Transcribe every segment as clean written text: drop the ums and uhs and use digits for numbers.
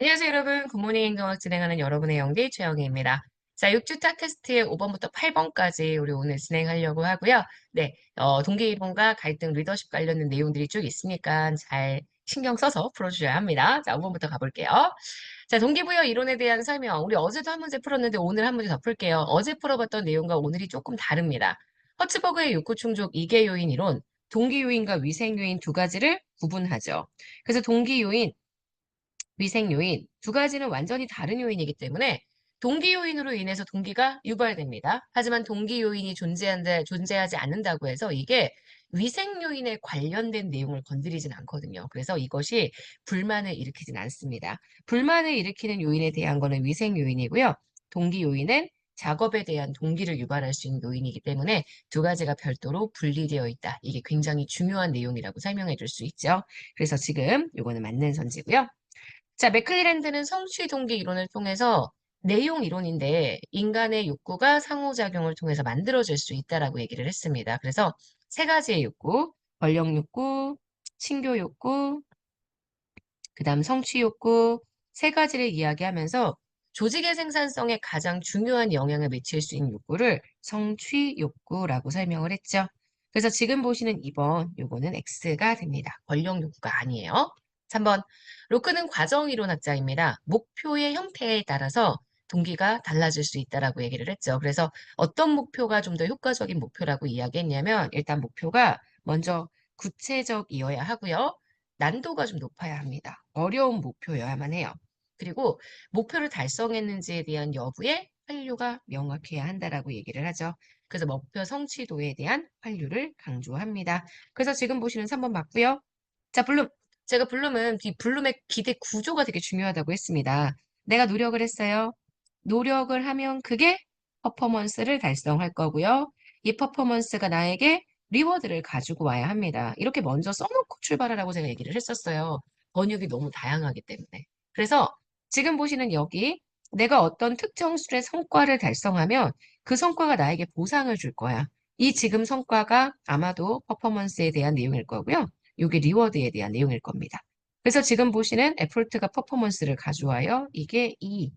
안녕하세요, 여러분. 굿모닝 행정학 진행하는 여러분의 영디 최영희입니다. 자, 6주 팟캐스트의 5번부터 8번까지 우리 오늘 진행하려고 하고요. 네, 동기이론과 갈등 리더십 관련된 내용들이 쭉 있으니까 잘 신경 써서 풀어주셔야 합니다. 자, 5번부터 가볼게요. 자, 동기부여 이론에 대한 설명. 우리 어제도 한 문제 풀었는데 오늘 한 문제 더 풀게요. 어제 풀어봤던 내용과 오늘이 조금 다릅니다. 허츠버그의 욕구 충족 이계 요인 이론, 동기 요인과 위생 요인 두 가지를 구분하죠. 그래서 동기 요인, 위생 요인 두 가지는 완전히 다른 요인이기 때문에 동기 요인으로 인해서 동기가 유발됩니다. 하지만 동기 요인이 존재하지 않는다고 해서 이게 위생 요인에 관련된 내용을 건드리진 않거든요. 그래서 이것이 불만을 일으키진 않습니다. 불만을 일으키는 요인에 대한 거는 위생 요인이고요. 동기 요인은 작업에 대한 동기를 유발할 수 있는 요인이기 때문에 두 가지가 별도로 분리되어 있다. 이게 굉장히 중요한 내용이라고 설명해 줄 수 있죠. 그래서 지금 요거는 맞는 선지고요. 자, 맥클리랜드는 성취 동기 이론을 통해서 내용 이론인데 인간의 욕구가 상호작용을 통해서 만들어질 수 있다라고 얘기를 했습니다. 그래서 세 가지의 욕구, 권력 욕구, 친교 욕구, 그다음 성취 욕구 세 가지를 이야기하면서 조직의 생산성에 가장 중요한 영향을 미칠 수 있는 욕구를 성취 욕구라고 설명을 했죠. 그래서 지금 보시는 2번 요거는 X가 됩니다. 권력 욕구가 아니에요. 3번 로크는 과정 이론학자입니다. 목표의 형태에 따라서 동기가 달라질 수 있다라고 얘기를 했죠. 그래서 어떤 목표가 좀 더 효과적인 목표라고 이야기했냐면 일단 목표가 먼저 구체적이어야 하고요. 난도가 좀 높아야 합니다. 어려운 목표여야만 해요. 그리고 목표를 달성했는지에 대한 여부에 환류가 명확해야 한다라고 얘기를 하죠. 그래서 목표 성취도에 대한 환류를 강조합니다. 그래서 지금 보시는 3번 맞고요. 자, 블룸. 제가 블룸은 이 블룸의 기대 구조가 되게 중요하다고 했습니다. 내가 노력을 했어요. 노력을 하면 그게 퍼포먼스를 달성할 거고요. 이 퍼포먼스가 나에게 리워드를 가지고 와야 합니다. 이렇게 먼저 써놓고 출발하라고 제가 얘기를 했었어요. 번역이 너무 다양하기 때문에. 그래서 지금 보시는 여기 내가 어떤 특정 수의 성과를 달성하면 그 성과가 나에게 보상을 줄 거야. 이 지금 성과가 아마도 퍼포먼스에 대한 내용일 거고요. 이게 리워드에 대한 내용일 겁니다. 그래서 지금 보시는 에포트가 퍼포먼스를 가져와요. 이게 E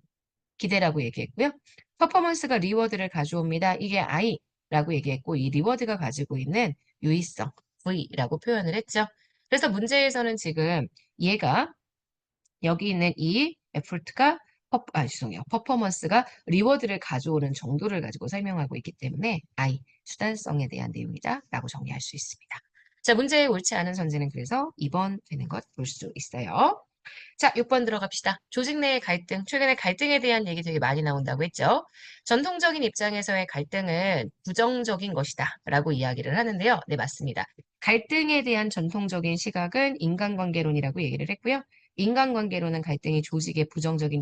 기대라고 얘기했고요. 퍼포먼스가 리워드를 가져옵니다. 이게 I라고 얘기했고 이 리워드가 가지고 있는 유의성 V라고 표현을 했죠. 그래서 문제에서는 지금 얘가 여기 있는 이 에포트가 죄송해요. 퍼포먼스가 리워드를 가져오는 정도를 가지고 설명하고 있기 때문에 I, 수단성에 대한 내용이다 라고 정리할 수 있습니다. 자, 문제에 옳지 않은 선지는 그래서 2번 되는 것 볼 수 있어요. 자, 6번 들어갑시다. 조직 내의 갈등. 최근에 갈등에 대한 얘기 되게 많이 나온다고 했죠. 전통적인 입장에서의 갈등은 부정적인 것이다 라고 이야기를 하는데요. 네, 맞습니다. 갈등에 대한 전통적인 시각은 인간관계론이라고 얘기를 했고요. 인간관계론은 갈등이 조직의 부정적인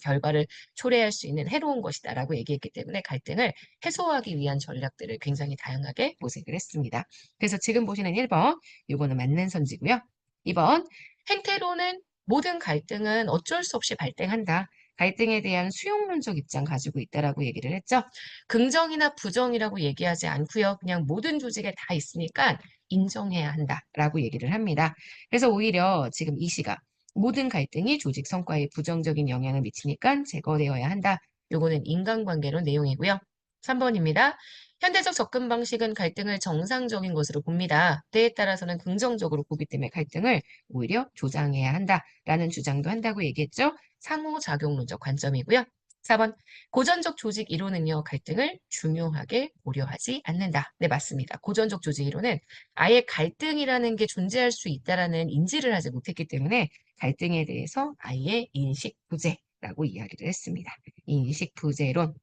결과를 초래할 수 있는 해로운 것이다 라고 얘기했기 때문에 갈등을 해소하기 위한 전략들을 굉장히 다양하게 모색을 했습니다. 그래서 지금 보시는 1번, 요거는 맞는 선지고요. 2번, 행태로는 모든 갈등은 어쩔 수 없이 발생한다. 갈등에 대한 수용론적 입장 가지고 있다라고 얘기를 했죠. 긍정이나 부정이라고 얘기하지 않고요. 그냥 모든 조직에 다 있으니까 인정해야 한다라고 얘기를 합니다. 그래서 오히려 지금 이 시각 모든 갈등이 조직 성과에 부정적인 영향을 미치니까 제거되어야 한다. 요거는 인간관계론 내용이고요. 3번입니다. 현대적 접근 방식은 갈등을 정상적인 것으로 봅니다. 때에 따라서는 긍정적으로 보기 때문에 갈등을 오히려 조장해야 한다라는 주장도 한다고 얘기했죠. 상호작용론적 관점이고요. 4번 고전적 조직 이론은요. 갈등을 중요하게 고려하지 않는다. 네, 맞습니다. 고전적 조직 이론은 아예 갈등이라는 게 존재할 수 있다라는 인지를 하지 못했기 때문에 갈등에 대해서 아예 인식 부재라고 이야기를 했습니다. 인식 부재론.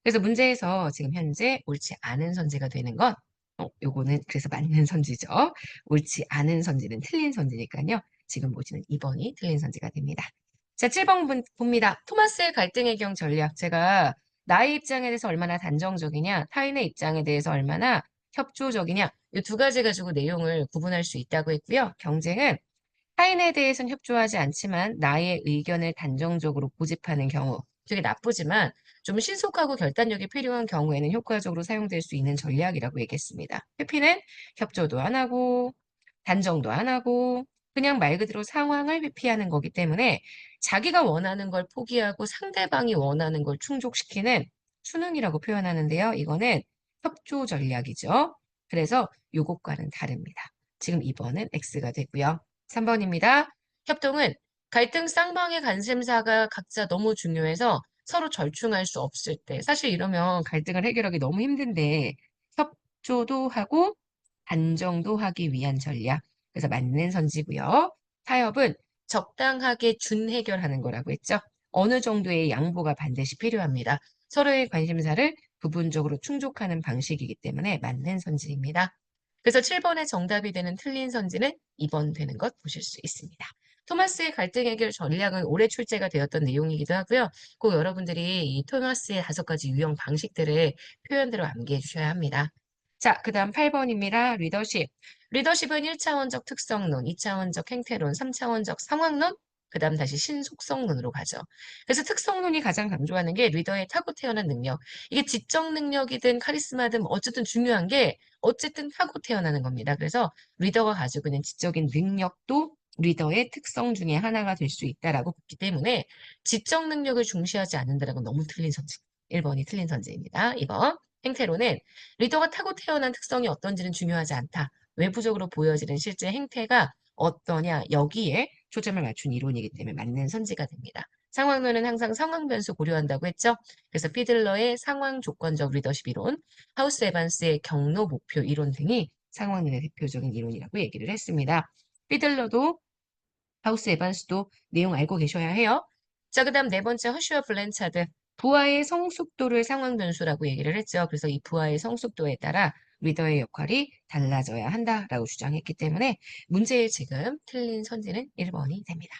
그래서 문제에서 지금 현재 옳지 않은 선지가 되는 건 요거는 그래서 맞는 선지죠. 옳지 않은 선지는 틀린 선지니까요. 지금 보시는 2번이 틀린 선지가 됩니다. 자, 7번 봅니다. 토마스의 갈등 해결 전략. 제가 나의 입장에 대해서 얼마나 단정적이냐, 타인의 입장에 대해서 얼마나 협조적이냐, 이 두 가지 가지고 내용을 구분할 수 있다고 했고요. 경쟁은 타인에 대해서는 협조하지 않지만 나의 의견을 단정적으로 고집하는 경우, 되게 나쁘지만 좀 신속하고 결단력이 필요한 경우에는 효과적으로 사용될 수 있는 전략이라고 얘기했습니다. 회피는 협조도 안 하고, 단정도 안 하고, 그냥 말 그대로 상황을 회피하는 거기 때문에 자기가 원하는 걸 포기하고 상대방이 원하는 걸 충족시키는 수능이라고 표현하는데요. 이거는 협조 전략이죠. 그래서 요것과는 다릅니다. 지금 2번은 X가 되고요. 3번입니다. 협동은 갈등 쌍방의 관심사가 각자 너무 중요해서 서로 절충할 수 없을 때, 사실 이러면 갈등을 해결하기 너무 힘든데 협조도 하고 안정도 하기 위한 전략. 그래서 맞는 선지고요. 타협은 적당하게 준해결하는 거라고 했죠. 어느 정도의 양보가 반드시 필요합니다. 서로의 관심사를 부분적으로 충족하는 방식이기 때문에 맞는 선지입니다. 그래서 7번의 정답이 되는 틀린 선지는 2번 되는 것 보실 수 있습니다. 토마스의 갈등 해결 전략은 올해 출제가 되었던 내용이기도 하고요. 꼭 여러분들이 이 토마스의 5가지 유형 방식들을 표현대로 암기해 주셔야 합니다. 자, 그 다음 8번입니다. 리더십. 리더십은 1차원적 특성론, 2차원적 행태론, 3차원적 상황론, 그 다음 다시 신속성론으로 가죠. 그래서 특성론이 가장 강조하는 게 리더의 타고 태어난 능력. 이게 지적 능력이든 카리스마든 뭐 어쨌든 중요한 게 어쨌든 타고 태어나는 겁니다. 그래서 리더가 가지고 있는 지적인 능력도 리더의 특성 중에 하나가 될 수 있다라고 보기 때문에 지적 능력을 중시하지 않는다라고 너무 틀린 선지. 1번이 틀린 선지입니다. 2번. 행태로는 리더가 타고 태어난 특성이 어떤지는 중요하지 않다. 외부적으로 보여지는 실제 행태가 어떠냐 여기에 초점을 맞춘 이론이기 때문에 맞는 선지가 됩니다. 상황론은 항상 상황 변수 고려한다고 했죠. 그래서 피들러의 상황 조건적 리더십 이론, 하우스 에반스의 경로 목표 이론 등이 상황론의 대표적인 이론이라고 얘기를 했습니다. 피들러도 하우스 에반스도 내용 알고 계셔야 해요. 자, 그 다음 네 번째 허쉬와 블렌차드. 부하의 성숙도를 상황 변수라고 얘기를 했죠. 그래서 이 부하의 성숙도에 따라 리더의 역할이 달라져야 한다라고 주장했기 때문에 문제의 지금 틀린 선지는 1번이 됩니다.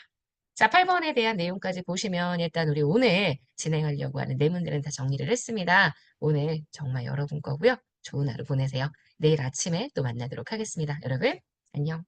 자, 8번에 대한 내용까지 보시면 일단 우리 오늘 진행하려고 하는 내문들은 다 정리를 했습니다. 오늘 정말 여러분 거고요. 좋은 하루 보내세요. 내일 아침에 또 만나도록 하겠습니다. 여러분, 안녕.